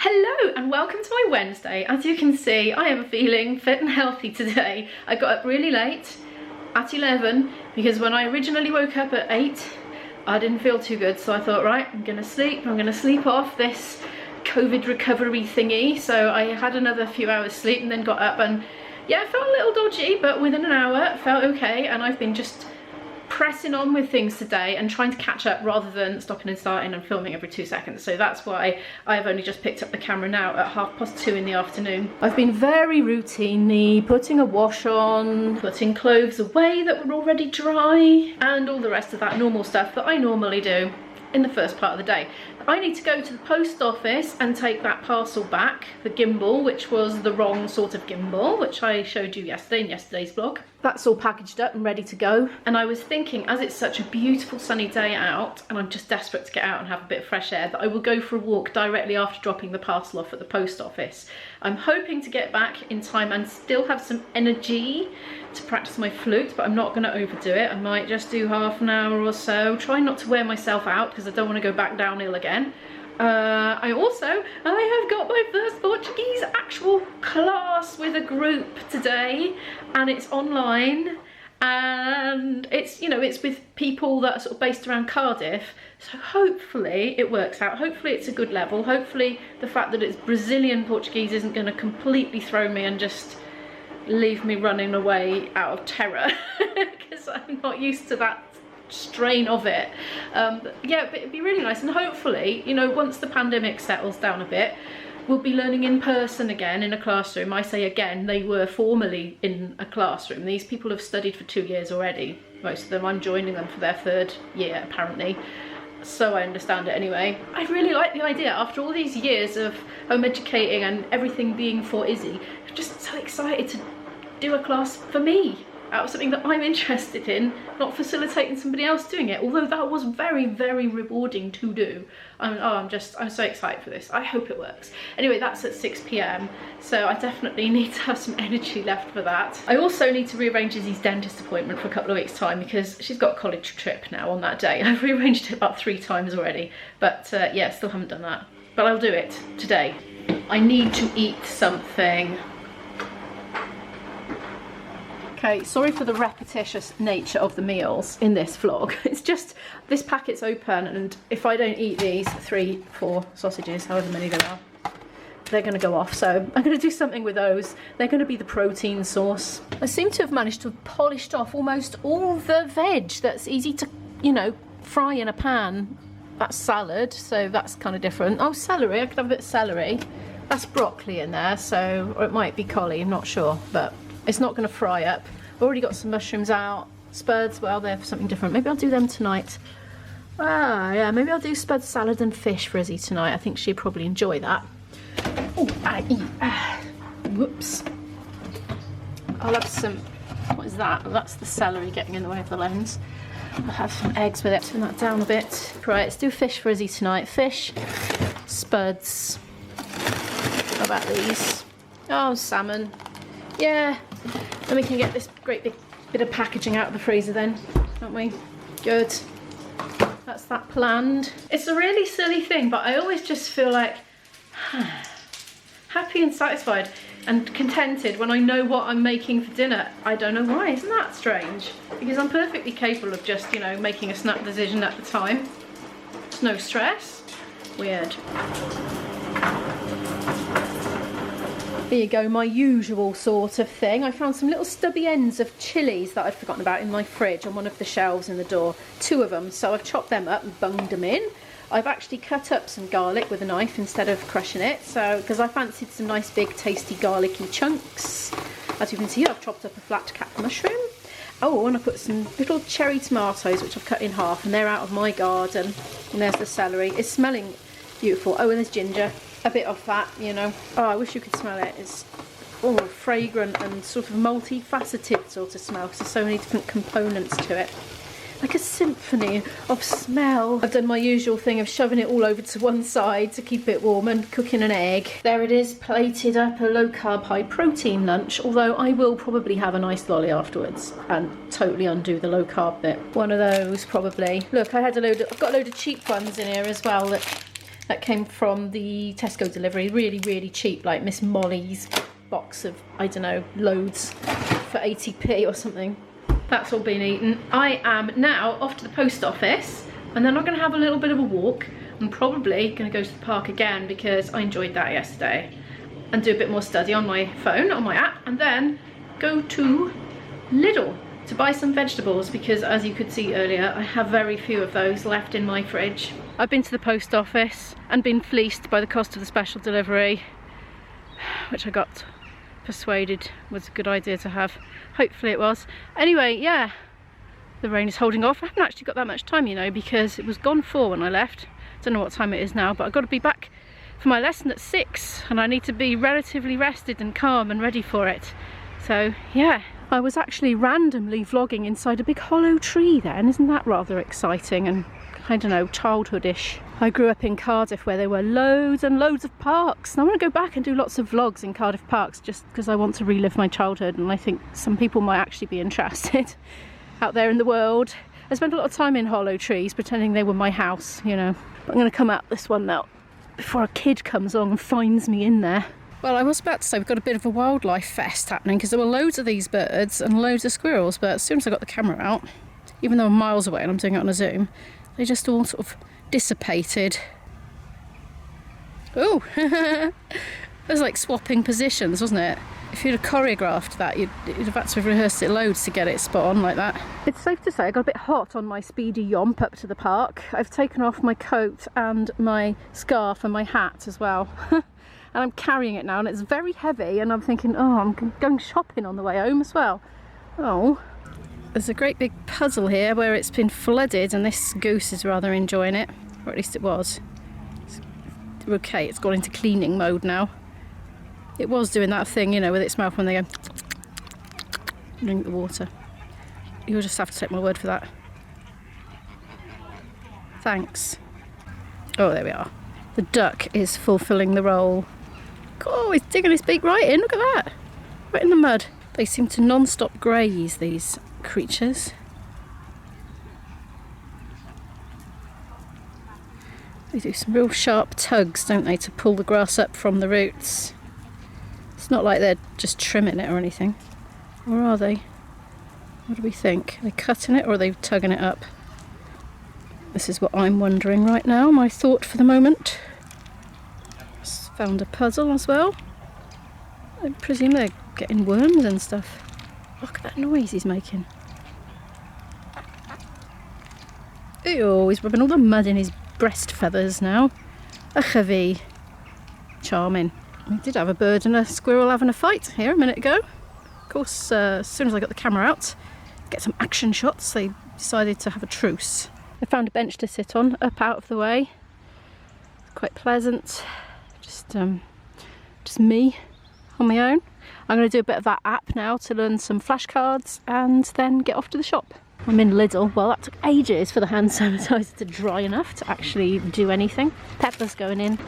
Hello and welcome to my Wednesday. As you can see, I am feeling fit and healthy today. I got up really late at 11 because when I originally woke up at 8, I didn't feel too good. So I thought, right, I'm gonna sleep off this COVID recovery thingy. So I had another few hours sleep and then got up and yeah, I felt a little dodgy, but within an hour, felt okay. And I've been just pressing on with things today and trying to catch up rather than stopping and starting and filming every 2 seconds. So that's why I've only just picked up the camera now at 2:30 in the afternoon. I've been very routinely putting a wash on, putting clothes away that were already dry, and all the rest of that normal stuff that I normally do in the first part of the day. I need to go to the post office and take that parcel back, the gimbal, which was the wrong sort of gimbal, which I showed you yesterday in yesterday's vlog. That's all packaged up and ready to go. And I was thinking, as it's such a beautiful sunny day out, and I'm just desperate to get out and have a bit of fresh air, that I will go for a walk directly after dropping the parcel off at the post office. I'm hoping to get back in time and still have some energy to practice my flute, but I'm not going to overdo it. I might just do half an hour or so, try not to wear myself out because I don't want to go back downhill again. I have got my first Portuguese actual class with a group today, and it's online, and it's, you know, it's with people that are sort of based around Cardiff, so hopefully it works out. Hopefully it's a good level. Hopefully the fact that it's Brazilian Portuguese isn't going to completely throw me and just leave me running away out of terror because I'm not used to that strain of it. But yeah, but it'd be really nice, and hopefully, you know, once the pandemic settles down a bit, we'll be learning in person again in a classroom. I say again, they were formerly in a classroom. These people have studied for 2 years already, most of them. I'm joining them for their 3rd year apparently, so I understand it anyway. I really like the idea. After all these years of home educating and everything being for Izzy, I'm just so excited to do a class for me out of something that I'm interested in, not facilitating somebody else doing it, although that was very, very rewarding to do. I'm so excited for this. I hope it works. Anyway, that's at 6 PM, so I definitely need to have some energy left for that. I also need to rearrange Izzy's dentist appointment for a couple of weeks' time because she's got a college trip now on that day. I've rearranged it about 3 times already, but yeah, still haven't done that. But I'll do it today. I need to eat something. Okay, sorry for the repetitious nature of the meals in this vlog. It's just, this packet's open, and if I don't eat these 3, 4 sausages, however many there are, they're going to go off. So I'm going to do something with those. They're going to be the protein source. I seem to have managed to have polished off almost all the veg that's easy to, you know, fry in a pan. That's salad, so that's kind of different. Oh, celery, I could have a bit of celery. That's broccoli in there, so, or it might be collie, I'm not sure, but it's not going to fry up. I've already got some mushrooms out. Spuds, well, they're for something different. Maybe I'll do them tonight. Ah, yeah, maybe I'll do spud salad and fish for Izzy tonight. I think she'd probably enjoy that. Oh, whoops. I'll have some, what is that? Well, that's the celery getting in the way of the lens. I'll have some eggs with it. Turn that down a bit. Right, let's do fish for Izzy tonight. Fish, spuds. How about these? Oh, salmon. Yeah. Then we can get this great big bit of packaging out of the freezer then, aren't we? Good. That's that planned. It's a really silly thing, but I always just feel like happy and satisfied and contented when I know what I'm making for dinner. I don't know why, isn't that strange? Because I'm perfectly capable of just, you know, making a snap decision at the time. There's no stress. Weird. There you go, my usual sort of thing. I found some little stubby ends of chilies that I'd forgotten about in my fridge on one of the shelves in the door. 2 of them, so I've chopped them up and bunged them in. I've actually cut up some garlic with a knife instead of crushing it, so because I fancied some nice big tasty garlicky chunks. As you can see, I've chopped up a flat cap mushroom. Oh, and I put some little cherry tomatoes which I've cut in half, and they're out of my garden. And there's the celery. It's smelling beautiful. Oh, and there's ginger. A bit of that, you know. Oh, I wish you could smell it. It's all fragrant and sort of multifaceted sort of smell because there's so many different components to it. Like a symphony of smell. I've done my usual thing of shoving it all over to one side to keep it warm and cooking an egg. There it is, plated up, a low carb, high protein lunch, although I will probably have a nice lolly afterwards and totally undo the low carb bit. One of those probably. Look, I've got a load of cheap ones in here as well that That came from the Tesco delivery, really, really cheap, like Miss Molly's box of, I don't know, loads for 80p or something. That's all been eaten. I am now off to the post office, and then I'm gonna have a little bit of a walk. I'm probably gonna go to the park again because I enjoyed that yesterday, and do a bit more study on my phone, on my app, and then go to Lidl to buy some vegetables because, as you could see earlier, I have very few of those left in my fridge. I've been to the post office and been fleeced by the cost of the special delivery, which I got persuaded was a good idea to have. Hopefully it was. Anyway, yeah, the rain is holding off. I haven't actually got that much time, you know, because it was gone 4 when I left. Don't know what time it is now, but I've got to be back for my lesson at 6, and I need to be relatively rested and calm and ready for it. So yeah, I was actually randomly vlogging inside a big hollow tree then. Isn't that rather exciting and, I don't know, childhoodish? I grew up in Cardiff where there were loads and loads of parks, and I want to go back and do lots of vlogs in Cardiff parks just because I want to relive my childhood, and I think some people might actually be interested out there in the world. I spent a lot of time in hollow trees pretending they were my house, you know. But I'm going to come out this one now before a kid comes along and finds me in there. Well, I was about to say we've got a bit of a wildlife fest happening because there were loads of these birds and loads of squirrels, but as soon as I got the camera out, even though I'm miles away and I'm doing it on a zoom, they just all sort of dissipated. Oh, it was like swapping positions, wasn't it? If you'd have choreographed that, you'd have had to have rehearsed it loads to get it spot on like that. It's safe to say I got a bit hot on my speedy yomp up to the park. I've taken off my coat and my scarf and my hat as well. And I'm carrying it now, and it's very heavy, and I'm thinking, oh, I'm going shopping on the way home as well. Oh, there's a great big puddle here where it's been flooded, and this goose is rather enjoying it, or at least it was. Okay, it's gone into cleaning mode now. It was doing that thing, you know, with its mouth when they go drink the water. You'll just have to take my word for that. Thanks. Oh, there we are. The duck is fulfilling the role. Oh, he's digging his beak right in, look at that. Right in the mud. They seem to non-stop graze, these creatures. They do some real sharp tugs, don't they, to pull the grass up from the roots. It's not like they're just trimming it or anything. Or are they? What do we think? Are they cutting it or are they tugging it up? This is what I'm wondering right now, my thought for the moment. Found a puzzle as well. I presume they're getting worms and stuff. Look at that noise he's making. Ew, he's rubbing all the mud in his breast feathers now. A chavy. Charming. We did have a bird and a squirrel having a fight here a minute ago. Of course, as soon as I got the camera out, get some action shots, they decided to have a truce. I found a bench to sit on, up out of the way. It's quite pleasant. Just me on my own. I'm going to do a bit of that app now to learn some flashcards and then get off to the shop. I'm in Lidl. Well, that took ages for the hand sanitizer to dry enough to actually do anything. Pepper's going in.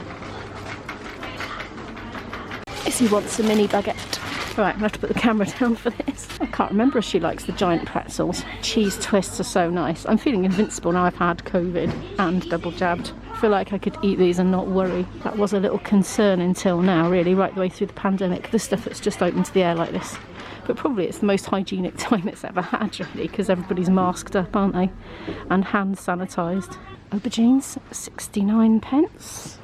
He wants a mini baguette. Right, I'm going to have to put the camera down for this. I can't remember if she likes the giant pretzels. Cheese twists are so nice. I'm feeling invincible now I've had COVID and double jabbed. I feel like I could eat these and not worry. That was a little concern until now, really, right the way through the pandemic. The stuff that's just open to the air like this. But probably it's the most hygienic time it's ever had, really, because everybody's masked up, aren't they? And hand sanitised. Aubergines, 69p.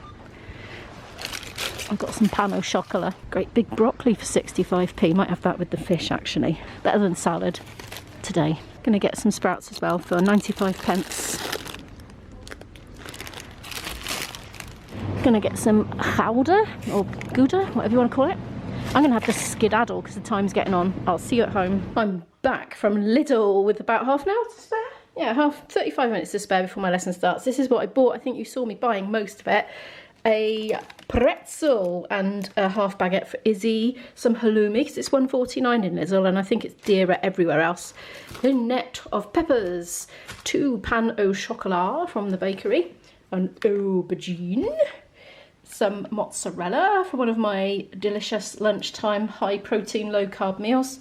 I've got some pan au chocolat. Great big broccoli for 65p. Might have that with the fish, actually. Better than salad today. Gonna get some sprouts as well for 95p. Gonna get some chowder or gouda, whatever you want to call it. I'm gonna have to skedaddle because the time's getting on. I'll see you at home. I'm back from Lidl with about half an hour to spare. Yeah, 35 minutes to spare before my lesson starts. This is what I bought. I think you saw me buying most of it. A pretzel and a half baguette for Izzy, some halloumi because it's £1.49 in Lidl and I think it's dearer everywhere else. A net of peppers, 2 pan au chocolat from the bakery, an aubergine, some mozzarella for one of my delicious lunchtime high protein low carb meals,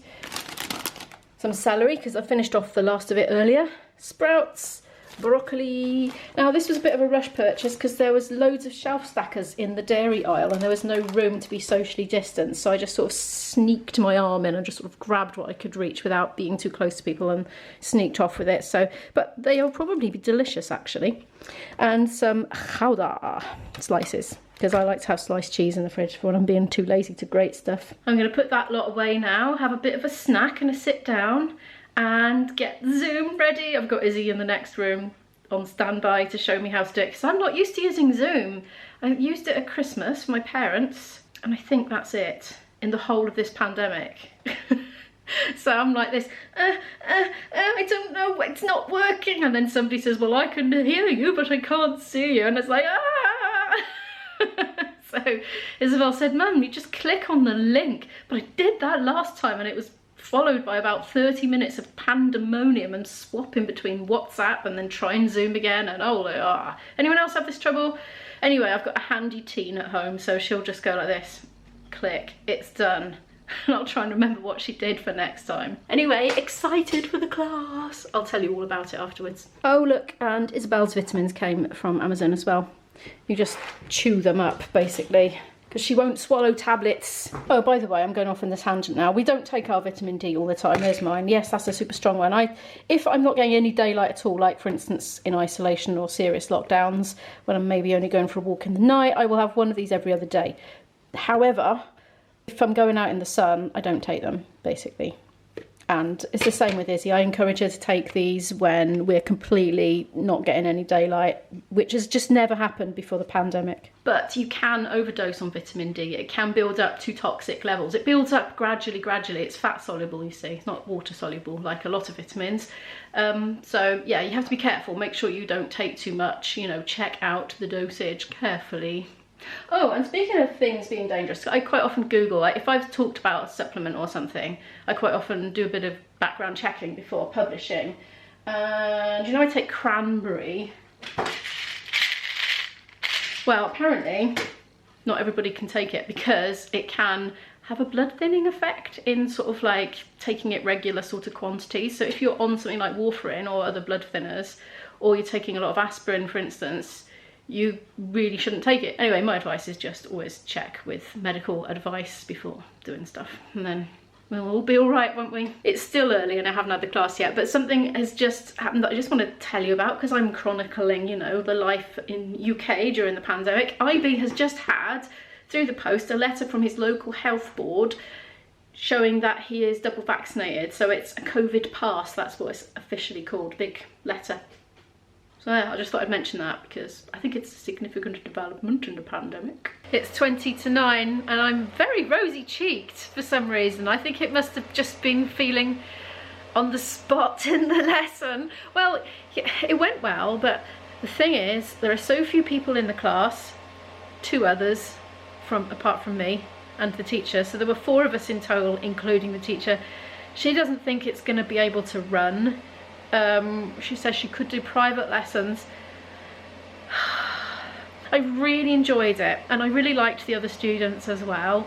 some celery because I finished off the last of it earlier, sprouts, broccoli. Now this was a bit of a rush purchase because there was loads of shelf stackers in the dairy aisle and there was no room to be socially distanced, so I just sort of sneaked my arm in and just sort of grabbed what I could reach without being too close to people and sneaked off with it. So, but they'll probably be delicious actually. And some gouda slices, because I like to have sliced cheese in the fridge for when I'm being too lazy to grate stuff. I'm going to put that lot away now, have a bit of a snack and a sit down and get Zoom ready. I've got Izzy in the next room on standby to show me how to do it, because I'm not used to using Zoom. I used it at Christmas for my parents and I think that's it in the whole of this pandemic. So I'm like this, I don't know, it's not working. And then somebody says, well, I can hear you, but I can't see you. And it's like, ah. So Isabel said, Mum, you just click on the link. But I did that last time and it was followed by about 30 minutes of pandemonium and swapping between WhatsApp and then try and Zoom again. And oh, anyone else have this trouble? Anyway, I've got a handy teen at home, so she'll just go like this, click, it's done. And I'll try and remember what she did for next time. Anyway, excited for the class. I'll tell you all about it afterwards. Oh look, and Isabel's vitamins came from Amazon as well. You just chew them up basically, because she won't swallow tablets. Oh, by the way, I'm going off on this tangent now. We don't take our vitamin D all the time. There's mine. Yes, that's a super strong one. If I'm not getting any daylight at all, like for instance in isolation or serious lockdowns, when I'm maybe only going for a walk in the night, I will have one of these every other day. However, if I'm going out in the sun, I don't take them, basically. And it's the same with Izzy. I encourage her to take these when we're completely not getting any daylight, which has just never happened before the pandemic. But you can overdose on vitamin D. It can build up to toxic levels. It builds up gradually. It's fat soluble, you see. It's not water soluble like a lot of vitamins. So yeah, you have to be careful. Make sure you don't take too much. You know, check out the dosage carefully. Oh, and speaking of things being dangerous, I quite often Google, like if I've talked about a supplement or something, I quite often do a bit of background checking before publishing. And you know, I take cranberry. Well, apparently not everybody can take it because it can have a blood thinning effect in sort of like taking it regular sort of quantities. So if you're on something like warfarin or other blood thinners, or you're taking a lot of aspirin, for instance, you really shouldn't take it. Anyway, my advice is just always check with medical advice before doing stuff, and then we'll all be all right, won't we? It's still early and I haven't had the class yet, but something has just happened that I just want to tell you about because I'm chronicling, you know, the life in UK during the pandemic. IB has just had, through the post, a letter from his local health board showing that he is double vaccinated. So it's a COVID pass, that's what it's officially called, big letter. So yeah, I just thought I'd mention that because I think it's a significant development in the pandemic. It's 20 to 9 and I'm very rosy cheeked for some reason. I think it must have just been feeling on the spot in the lesson. Well, it went well, but the thing is, there are so few people in the class, 2 others apart from me and the teacher. So there were 4 of us in total, including the teacher. She doesn't think it's going to be able to run. She says she could do private lessons. I really enjoyed it and I really liked the other students as well,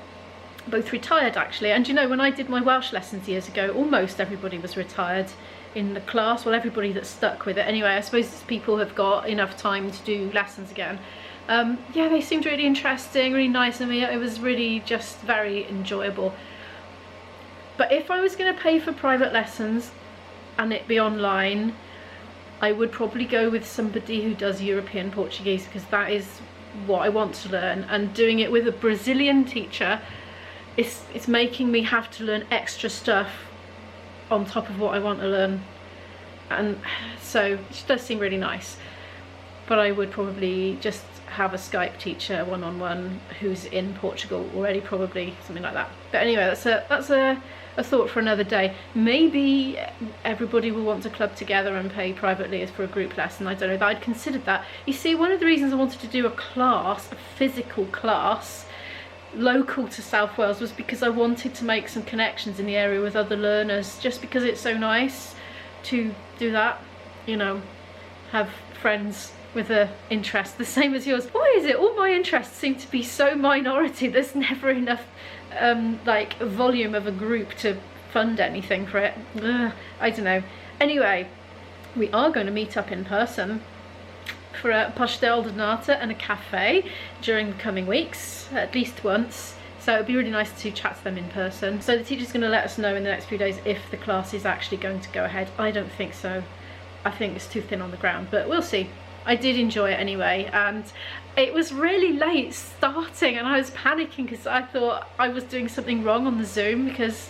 both retired actually. And you know, when I did my Welsh lessons years ago, almost everybody was retired in the class. Well, everybody that stuck with it anyway. I suppose people have got enough time to do lessons again. Yeah, they seemed really interesting, really nice of me. It was really just very enjoyable. But if I was going to pay for private lessons and it be online, I would probably go with somebody who does European Portuguese, because that is what I want to learn. And doing it with a Brazilian teacher, it's making me have to learn extra stuff on top of what I want to learn. And so it does seem really nice. But I would probably just have a Skype teacher one-on-one who's in Portugal already, probably something like that. But anyway, that's a thought for another day. Maybe everybody will want to club together and pay privately as for a group lesson. I don't know, I'd considered that. You see, one of the reasons I wanted to do a class, a physical class, local to South Wales, was because I wanted to make some connections in the area with other learners, just because it's so nice to do that, you know, have friends with an interest the same as yours. Why is it all my interests seem to be so minority? There's never enough like volume of a group to fund anything for it. Ugh, I don't know. Anyway, we are going to meet up in person for a pastel de nata and a cafe during the coming weeks, at least once. So it'd be really nice to chat to them in person. So the teacher's going to let us know in the next few days if the class is actually going to go ahead. I don't think so. I think it's too thin on the ground, but we'll see. I did enjoy it anyway, and it was really late starting, and I was panicking because I thought I was doing something wrong on the Zoom, because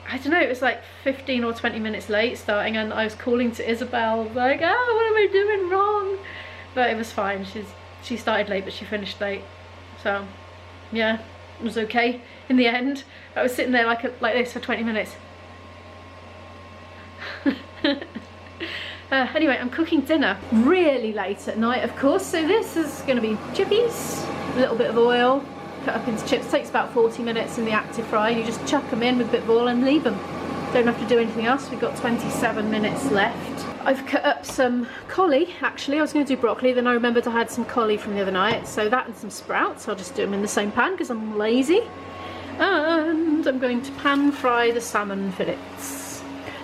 I don't know, it was like 15 or 20 minutes late starting, and I was calling to Isabel like, oh, what am I doing wrong? But it was fine. She started late, but she finished late, so yeah, it was okay in the end. I was sitting there like this for 20 minutes. Anyway, I'm cooking dinner really late at night, of course, so this is going to be chippies, a little bit of oil, cut up into chips. It takes about 40 minutes in the active fry. You just chuck them in with a bit of oil and leave them. Don't have to do anything else. We've got 27 minutes left. I've cut up some collie, actually. I was going to do broccoli, then I remembered I had some collie from the other night, so that and some sprouts. I'll just do them in the same pan because I'm lazy. And I'm going to pan fry the salmon fillets.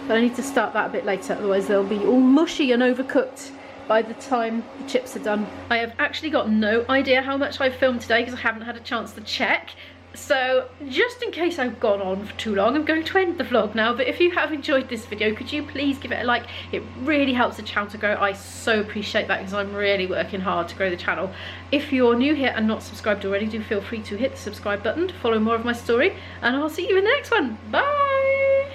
But I need to start that a bit later, otherwise they'll be all mushy and overcooked by the time the chips are done. I have actually got no idea how much I've filmed today because I haven't had a chance to check. So just in case I've gone on for too long, I'm going to end the vlog now. But if you have enjoyed this video, could you please give it a like? It really helps the channel to grow. I so appreciate that because I'm really working hard to grow the channel. If you're new here and not subscribed already, do feel free to hit the subscribe button to follow more of my story. And I'll see you in the next one. Bye!